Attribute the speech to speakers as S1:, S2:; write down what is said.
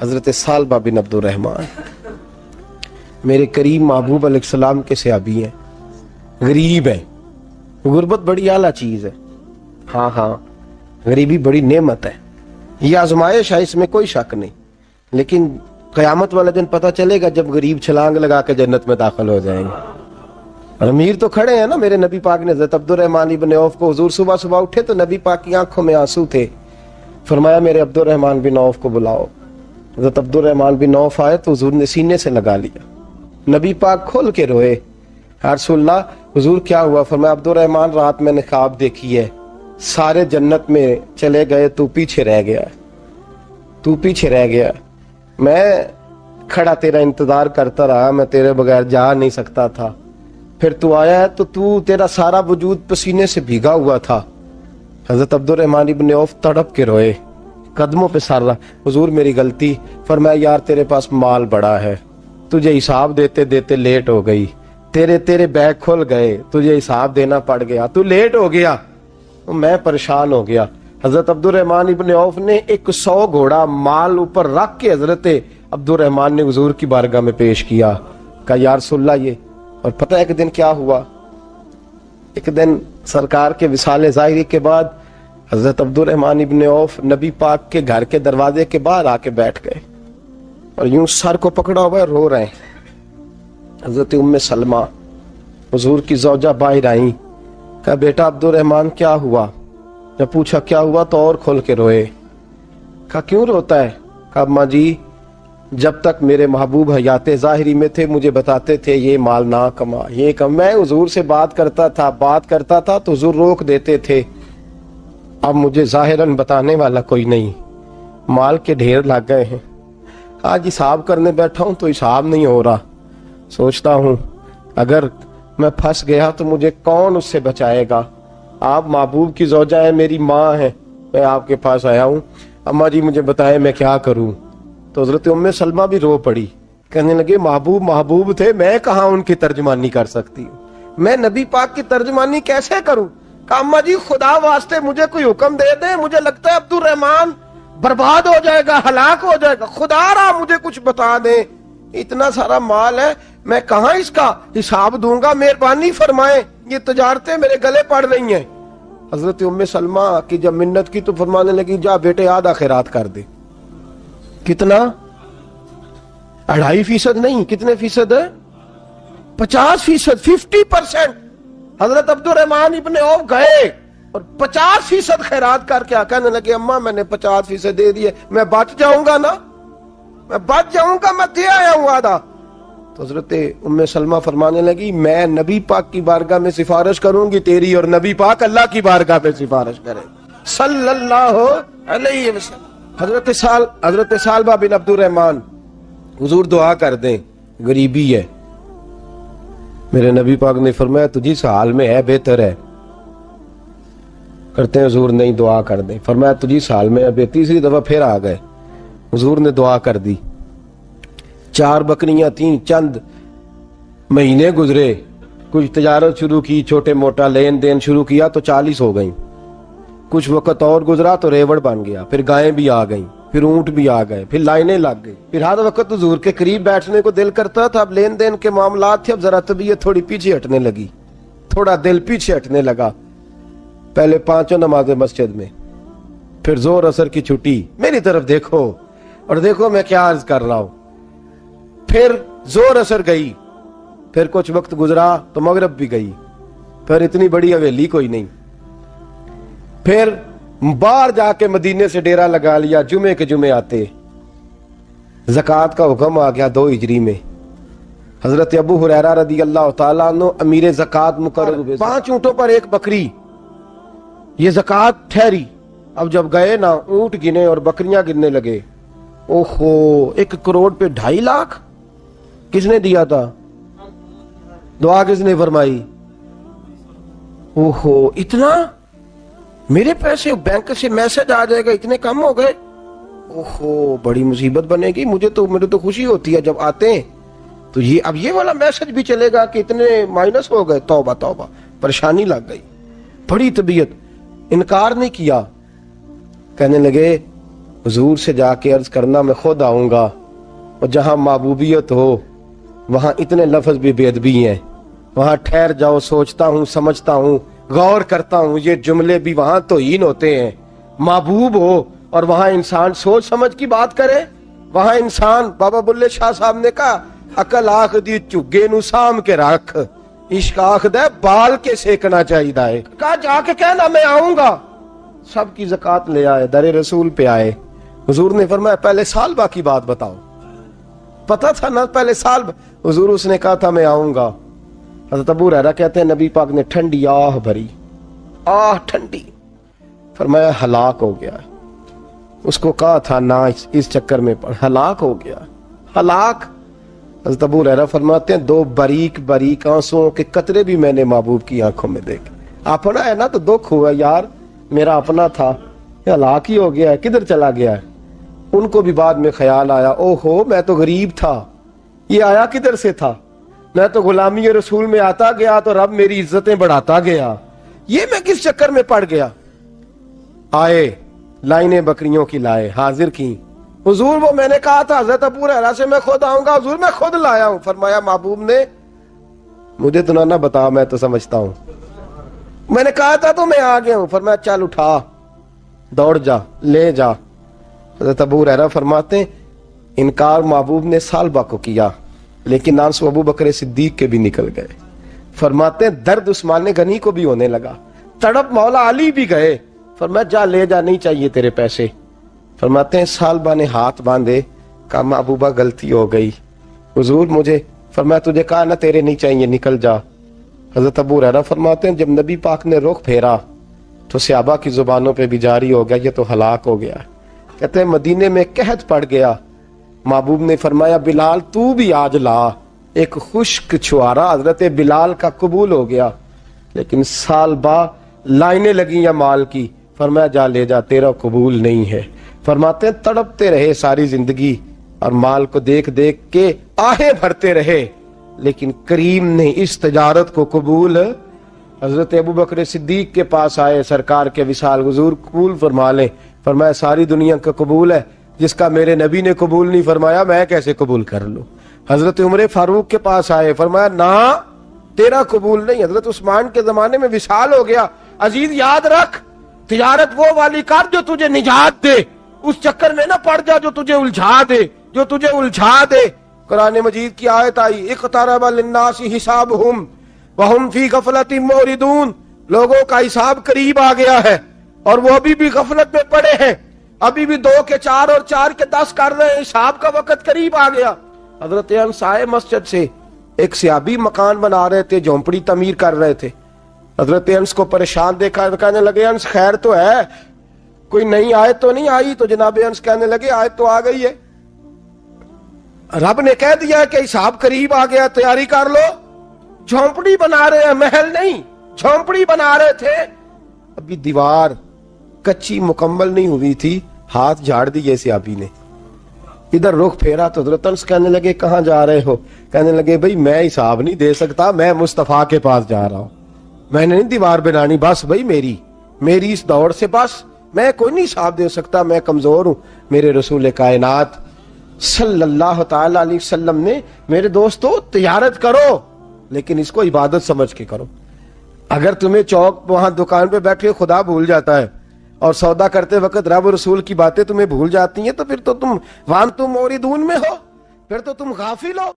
S1: حضرت سالبہ بن عبد الرحمن میرے کریم محبوب علیہ السلام کے صحابی ہیں، غریب ہیں۔ غربت بڑی اعلیٰ چیز ہے، ہاں غریبی بڑی نعمت ہے، یہ آزمائش ہے، اس میں کوئی شک نہیں، لیکن قیامت والا دن پتہ چلے گا جب غریب چھلانگ لگا کے جنت میں داخل ہو جائیں گے۔ اور امیر تو کھڑے ہیں نا، میرے نبی پاک نے حضرت عبد الرحمن ابن عوف کو، حضور صبح صبح اٹھے تو نبی پاک کی آنکھوں میں آنسو تھے، فرمایا میرے عبد الرحمن بن عوف کو بلاؤ۔ حضرت عبد الرحمن بن عوف آئے تو حضور نے سینے سے لگا لیا، نبی پاک کھول کے روئے، یا رسول اللہ حضور کیا ہوا؟ فرمایا عبد الرحمن رات میں نے خواب دیکھی ہے، سارے جنت میں چلے گئے، تو پیچھے رہ گیا، تو پیچھے رہ گیا، میں کھڑا تیرا انتظار کرتا رہا، میں تیرے بغیر جا نہیں سکتا تھا، پھر تو آیا ہے تو تیرا سارا وجود پسینے سے بھیگا ہوا تھا۔ حضرت عبد الرحمن ابن عوف تڑپ کے روئے، قدموں پہ سر رہا، حضور میری غلطی۔ فرمایا یار تیرے پاس مال بڑا ہے، تجھے حساب دیتے دیتے لیٹ ہو گئی، تیرے بیگ کھل گئے، تجھے حساب دینا پڑ گیا، تو لیٹ ہو گیا، میں پریشان ہو گیا۔ حضرت عبد الرحمن ابن عوف نے 100 گھوڑا مال اوپر رکھ کے حضرت عبد الرحمن نے حضور کی بارگاہ میں پیش کیا، کہا یا رسول اللہ یہ۔ اور پتہ ہے ایک دن کیا ہوا؟ ایک دن سرکار کے وصال ظاہری کے بعد حضرت عبد الرحمن ابن عوف نبی پاک کے گھر کے دروازے کے باہر آ کے بیٹھ گئے اور یوں سر کو پکڑا ہوا ہے، رو رہے ہیں۔ حضرت ام سلمہ حضور کی زوجہ باہر آئیں، کہا بیٹا عبد الرحمن کیا ہوا؟ جب پوچھا کیا ہوا تو اور کھول کے روئے، کہا کیوں روتا ہے؟ کہا اماں جی جب تک میرے محبوب حیات ظاہری میں تھے مجھے بتاتے تھے یہ مال نہ کما، یہ کم، میں حضور سے بات کرتا تھا تو حضور روک دیتے تھے، اب مجھے ظاہراً بتانے والا کوئی نہیں، مال کے ڈھیر لگ گئے ہیں، آج حساب کرنے بیٹھا ہوں تو حساب نہیں ہو رہا، سوچتا ہوں اگر میں پھنس گیا تو مجھے کون اس سے بچائے گا؟ آپ محبوب کی زوجہ ہیں، میری ماں ہے، میں آپ کے پاس آیا ہوں، اماں جی مجھے بتائیں میں کیا کروں؟ تو حضرت ام سلمہ بھی رو پڑی، کہنے لگے محبوب تھے، میں کہاں ان کی ترجمانی کر سکتی ہوں، میں نبی پاک کی ترجمانی کیسے کروں؟ کہا اماں جی خدا واسطے مجھے کوئی حکم دے دیں، مجھے لگتا ہے عبد الرحمن برباد ہو جائے گا، ہلاک ہو جائے گا، خدا را مجھے کچھ بتا دیں، اتنا سارا مال ہے میں کہاں اس کا حساب دوں گا، مہربانی فرمائیں، یہ تجارتیں میرے گلے پڑ رہی ہیں۔ حضرت ام سلمہ کی جب منت کی تو فرمانے لگی جا بیٹے آدھا خیرات کر دے۔ کتنا؟ 2.5% نہیں، کتنے فیصد ہے؟ 50%، 50%۔ حضرت عبد الرحمن ابن عوف گئے اور 50% خیرات کر کے کہنے لگے اماں میں نے 50% دے دیے، میں بچ جاؤں گا نا، میں بچ جاؤں گا، میں دے آیا ہوں آدھا۔ تو حضرت ام سلمہ فرمانے لگی میں نبی پاک کی بارگاہ میں سفارش کروں گی تیری، اور نبی پاک اللہ کی بارگاہ میں سفارش کرے صلی اللہ علیہ وسلم۔ حضرت سالبہ بن عبد الرحمن، حضور دعا کر دیں، غریبی ہے، میرے نبی پاک نے فرمایا تجھی اس حال میں ہے بہتر ہے، کرتے ہیں حضور نہیں دعا کر دیں، فرمایا تجھی اس حال میں ہے، تیسری دفعہ پھر آ گئے، حضور نے دعا کر دی، 4 بکریاں تھیں، چند مہینے گزرے، کچھ تجارت شروع کی، چھوٹے موٹا لین دین شروع کیا تو 40 ہو گئیں، کچھ وقت اور گزرا تو ریوڑ بن گیا، پھر گائیں بھی آ گئیں، پھر اونٹ بھی آ گئے، پھر لائنیں لگ گئی، پھر ہر وقت حضور کے قریب بیٹھنے کو دل کرتا تھا، اب لین دین کے معاملات تھے، اب ذرا طبیعت تھوڑی پیچھے ہٹنے لگی، تھوڑا دل پیچھے ہٹنے لگا، پہلے 5 نمازیں مسجد میں، پھر زور اثر کی چھٹی، میری طرف دیکھو اور دیکھو میں کیا عرض کر رہا ہوں، پھر زور اثر گئی، پھر کچھ وقت گزرا تو مغرب بھی گئی، پھر اتنی بڑی حویلی کوئی نہیں، پھر باہر جا کے مدینے سے ڈیرا لگا لیا، جمعے کے جمعے آتے، زکوٰۃ کا حکم آ گیا 2 ہجری میں، حضرت ابو ہریرہ رضی اللہ تعالیٰ عنہ امیر زکوٰۃ مقرر ہوئے، 5 اونٹوں پر 1 بکری، یہ زکوٰۃ ٹھہری۔ اب جب گئے نا اونٹ گنے اور بکریاں گننے لگے، اوہو 1 کروڑ پہ 2.5 لاکھ، کس نے دیا تھا؟ دعا کس نے فرمائی؟ اوہو اتنا، میرے پیسے بینک سے میسج آ جائے گا اتنے کم ہو گئے، اوہو بڑی مصیبت بنے گی، مجھے تو خوشی ہوتی ہے جب آتے ہیں تو یہ اب یہ والا میسج بھی چلے گا کہ اتنے مائنس ہو گئے، توبہ توبہ، پریشانی لگ گئی، بڑی طبیعت، انکار نہیں کیا، کہنے لگے حضور سے جا کے عرض کرنا میں خود آؤں گا، اور جہاں محبوبیت ہو وہاں اتنے لفظ بھی بے ادبی ہیں، وہاں ٹھہر جاؤ، سوچتا ہوں، سمجھتا ہوں، غور کرتا ہوں، یہ جملے بھی وہاں توہین ہوتے ہیں۔ محبوب ہو اور وہاں انسان سوچ سمجھ کی بات کرے، وہاں انسان، بابا بلے شاہ صاحب نے کہا عقل آخ دی چگے نو سام کے رکھ، عشق آخ دے بال کے سیکنا چاہیے ہے۔ کہا جا کے کہنا میں آؤں گا۔ سب کی زکوٰۃ لے آئے، در رسول پہ آئے، حضور نے فرمایا پہلے سال با کی بات بتاؤ، پتا تھا نا پہلے سال با۔ حضور اس نے کہا تھا میں آؤں گا۔ حضرت ابو ہریرہ کہتے ہیں نبی پاک نے ٹھنڈی آہ بھری، آہ ٹھنڈی، فرمایا ہلاک ہو گیا۔ اس کو کہا تھا نہ اس چکر میں پڑ، ہلاک ہو گیا، ہلاک۔ حضرت ابو ہریرہ فرماتے ہیں دو باریک باریک آنسوؤں کے قطرے بھی میں نے محبوب کی آنکھوں میں دیکھے۔ اپنا ہے نا تو دکھ ہوا، یار میرا اپنا تھا، ہلاک ہی ہو گیا ہے، کدھر چلا گیا ہے۔ ان کو بھی بعد میں خیال آیا، او ہو میں تو غریب تھا، یہ آیا کدھر سے تھا، میں تو غلامی رسول میں آتا گیا تو رب میری عزتیں بڑھاتا گیا، یہ میں کس چکر میں پڑ گیا۔ آئے لائنیں بکریوں کی لائے، حاضر کی، حضور وہ میں نے کہا تھا حضرت ابو ہریرہ سے میں خود آؤں گا، حضور میں خود لایا ہوں۔ فرمایا محبوب نے مجھے تو نہ بتا، میں تو سمجھتا ہوں، میں نے کہا تھا تو میں آ گیا ہوں۔ فرمایا چل اٹھا، دوڑ جا، لے جا۔ حضرت ابو ہریرہ فرماتے ہیں انکار محبوب نے سالبہ کو کیا، لیکن آنسو ابو بکر صدیق کے بھی نکل گئے۔ فرماتے ہیں درد عثمان غنی کو بھی ہونے لگا، تڑپ مولا علی بھی گئے۔ فرمایا جا لے جا، نہیں چاہیے تیرے پیسے۔ فرماتے ہیں سالبہ نے ہاتھ باندھے، کہا محبوبہ غلطی ہو گئی، حضور مجھے، فرمایا تجھے کہا نہ تیرے نہیں چاہیے، نکل جا۔ حضرت ابو ہریرہ فرماتے ہیں جب نبی پاک نے رخ پھیرا تو صحابہ کی زبانوں پہ بھی جاری ہو گیا یہ تو ہلاک ہو گیا۔ کہتے ہیں مدینے میں قحط پڑ گیا، محبوب نے فرمایا بلال تو بھی آج لا، ایک خشک چھوارا حضرت بلال کا قبول ہو گیا۔ لیکن سال با لائنیں لگی یا مال کی، فرمایا جا لے جا، تیرا قبول نہیں ہے۔ فرماتے ہیں تڑپتے رہے ساری زندگی اور مال کو دیکھ دیکھ کے آہیں بھرتے رہے، لیکن کریم نے اس تجارت کو قبول۔ حضرت ابو بکر صدیق کے پاس آئے، سرکار کے وصال، حضور قبول فرما لیں۔ فرمایا ساری دنیا کا قبول ہے، جس کا میرے نبی نے قبول نہیں فرمایا میں کیسے قبول کر لوں۔ حضرت عمر فاروق کے پاس آئے، فرمایا نہ تیرا قبول نہیں۔ حضرت عثمان کے زمانے میں وصال ہو گیا۔ عزیز یاد رکھ، تجارت وہ والی کر جو تجھے نجات دے، اس چکر میں نہ پڑ جا جو تجھے الجھا دے، جو تجھے الجھا دے۔ قرآن مجید کی آیت آئی اقترب للناس حسابہم وہم فی غفلۃ معرضون، لوگوں کا حساب قریب آ گیا ہے اور وہ ابھی بھی غفلت میں پڑے ہیں، ابھی بھی 2 کے 4 اور 4 کے 10 کر رہے ہیں، حساب کا وقت قریب آ گیا۔ حضرت انس آئے مسجد سے، ایک صحابی مکان بنا رہے تھے، جھونپڑی تعمیر کر رہے تھے۔ حضرت انس کو پریشان دیکھا تو کہنے لگے انس خیر تو ہے، کوئی نئی آیت تو نہیں آئی؟ تو جناب انس کہنے لگے آیت تو آ گئی ہے، رب نے کہہ دیا کہ حساب قریب آ گیا، تیاری کر لو۔ جھونپڑی بنا رہے ہیں، محل نہیں، جھونپڑی بنا رہے تھے، ابھی دیوار کچی مکمل نہیں ہوئی تھی، ہاتھ جھاڑ دیے صحابی نے۔ ادھر رخ پھیرا تو حضرت انس کہنے لگے کہاں جا رہے ہو؟ کہنے لگے بھئی میں حساب نہیں دے سکتا، میں مصطفیٰ کے پاس جا رہا ہوں، میں نے نہیں دیوار بنانی، بس بھئی میری اس دوڑ سے بس میں کوئی نہیں حساب دے سکتا، میں کمزور ہوں۔ میرے رسول کائنات صلی اللہ تعالی علیہ وسلم نے میرے دوستو تجارت کرو لیکن اس کو عبادت سمجھ کے کرو۔ اگر تمہیں چوک وہاں دکان پہ بیٹھے خدا بھول جاتا ہے اور سودا کرتے وقت رب رسول کی باتیں تمہیں بھول جاتی ہیں تو پھر تو تم وانتم موردون میں ہو، پھر تو تم غافل ہو۔